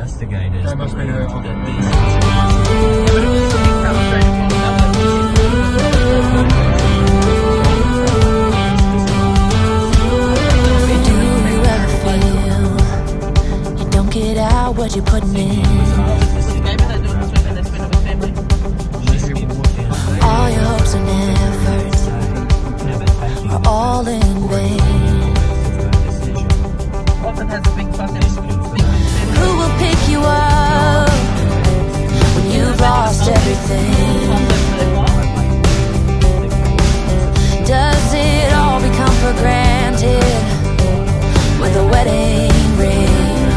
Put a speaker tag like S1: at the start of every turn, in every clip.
S1: investigators
S2: That must be her.
S1: believed that these
S3: get out what you're putting in. All your hopes and efforts are all in vain. Who will pick you up when you've lost everything? Does it all become for granted with a wedding ring?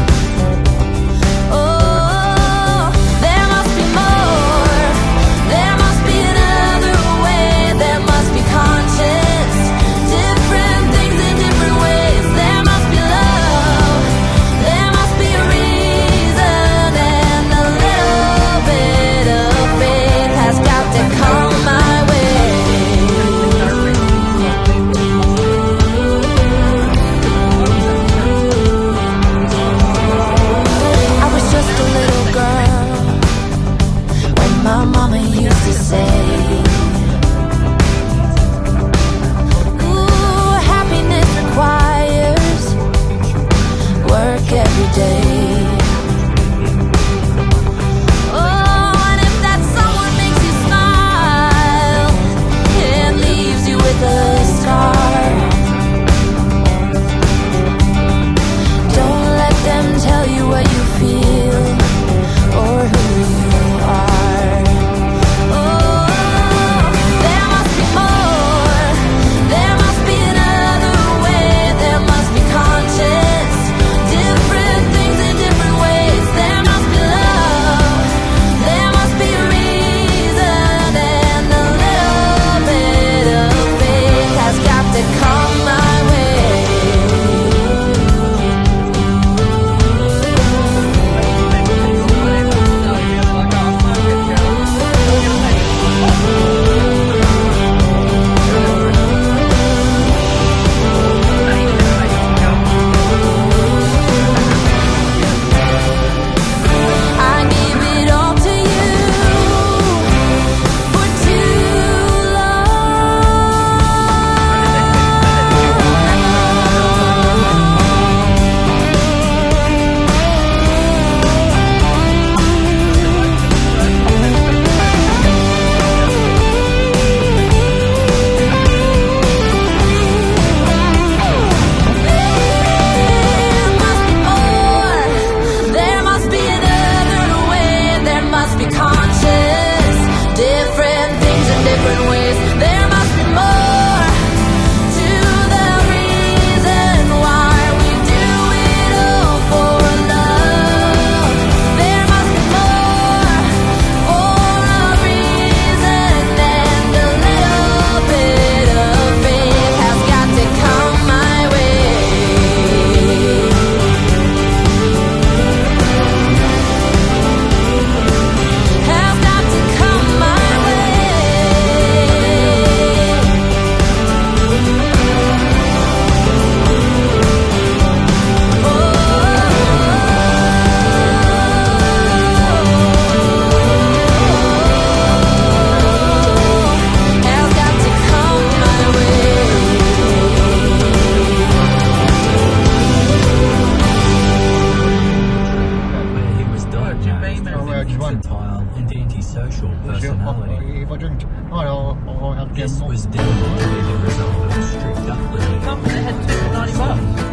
S1: This was deemed to be the result of a strict upbringing.
S4: They had $290.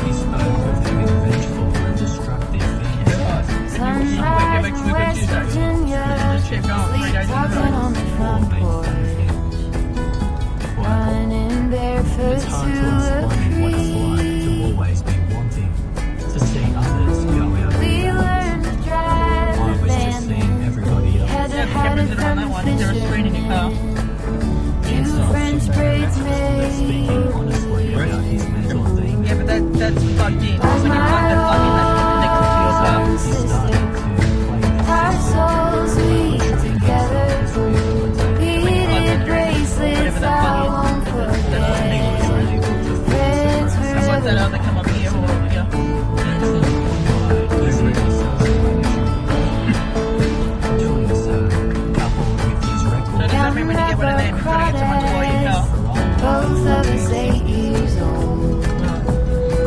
S1: He spoke of having vengeful and destructive fantasies.
S3: Sunrise, West Virginia, sleep walking on the front porch, running barefoot
S1: It's hard to
S3: to a
S1: explain what it's like
S3: creek.
S1: to always be wanting to see others go out.
S3: We learned to drive
S1: I
S3: the
S1: was just seeing
S3: van.
S1: everybody else.
S3: Had
S4: Yeah,
S3: a
S4: the cameras are on that one. Is there a screen in your car?
S3: Two French braids
S1: Speaking
S3: made.
S1: honestly about his mental being,
S4: Yeah, but that's plugged in. When you plug that plug in, that's connected to your car.
S1: he started to play this
S3: Our souls we together. Beaded bracelets I won't
S1: I think
S3: forget.
S1: was unable to
S4: that other come up here or yeah. So does that mean when you get one of them, you've got to get someone to buy your car?
S3: Both of us 8 years old.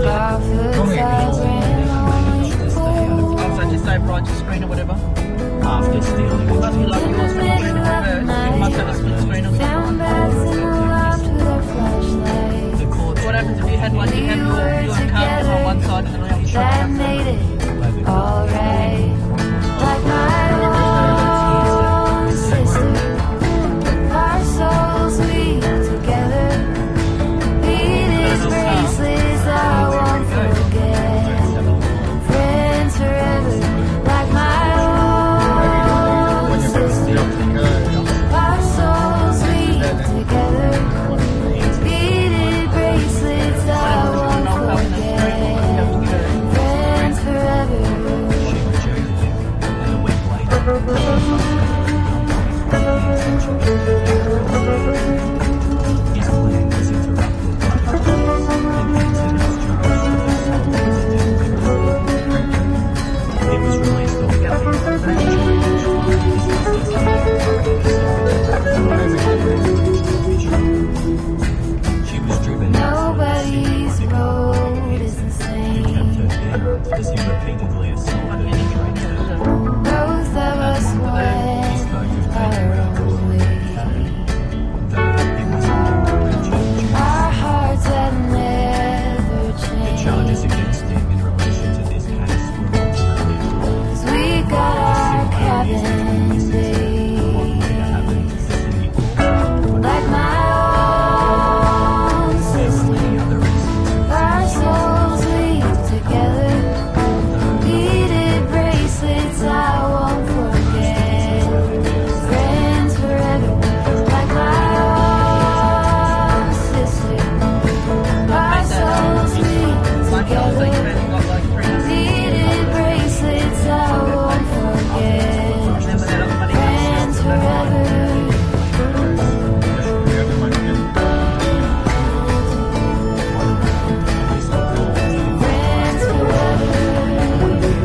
S3: Garfield fires ran like cold.
S4: Oh, so just say right to screen or whatever.
S1: After stealing
S4: It must be like yours when you're doing it reverse. It must have a split screen or
S3: Down
S4: something.
S3: bags in the loft with our flashlights.
S1: the court
S4: What happens if you had like you have your car on one side and then on the other
S3: That
S4: side?
S3: made it alright. Like my own sister. Our souls we together. These bracelets I won't forget. Friends forever. Like my own sister. Our souls we together. Beaded bracelets I won't forget. Friends forever.
S1: she rejected him, and a week later, his plan was interrupted by the police, and Anson was charged with assault with a deadly weapon. It was released on she was driven
S3: Nobody's road is the
S1: kept
S3: same.
S1: her down as he repeatedly assaulted and dragged her.
S3: Both of us
S1: He
S3: went
S1: spoke of taking
S3: our
S1: her to
S3: own way.
S1: though it was not
S3: Our hearts had never
S1: the
S3: changed.
S1: charges against him in relation to this case were ultimately dropped.
S3: 'Cause we got our cabin
S1: What later happened
S3: days.
S1: to City Hall.
S3: Like my own
S1: There were
S3: sister.
S1: many other instances
S3: Our souls we together. Beaded bracelets I won't forget. Friends forever. Like my own sister. Our souls we
S4: Like yours, like
S3: together.
S4: you've got like 300.
S3: Beaded bracelets I won't forget.
S4: Remember that other money
S3: Friends
S4: comes
S3: forever. Friends forever.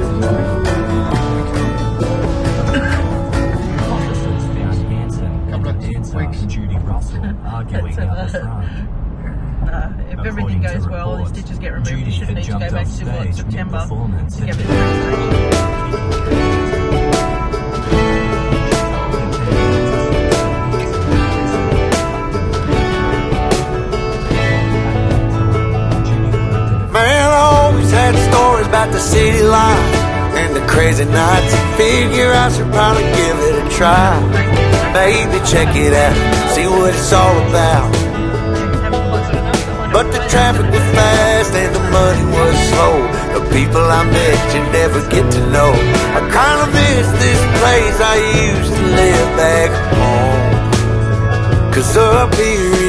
S1: officers found Hanson and dancer Judy Russell arguing out the front.
S4: If everything
S1: According to
S4: goes well, the
S1: reports,
S4: stitches get removed.
S1: Judy
S4: You shouldn't
S1: had
S4: need to go
S1: jumped
S4: back
S1: off
S4: to what,
S1: stage
S4: September
S1: mid-performance
S4: to
S1: and
S4: get the
S1: began
S2: Man, I always had stories about the city life and the crazy nights. Figure I should probably give it a try. Maybe check it out, see what it's all about. But the traffic was fast and the money was slow. The people I met you never get to know. I kinda miss this place I used to live back home. 'Cause up here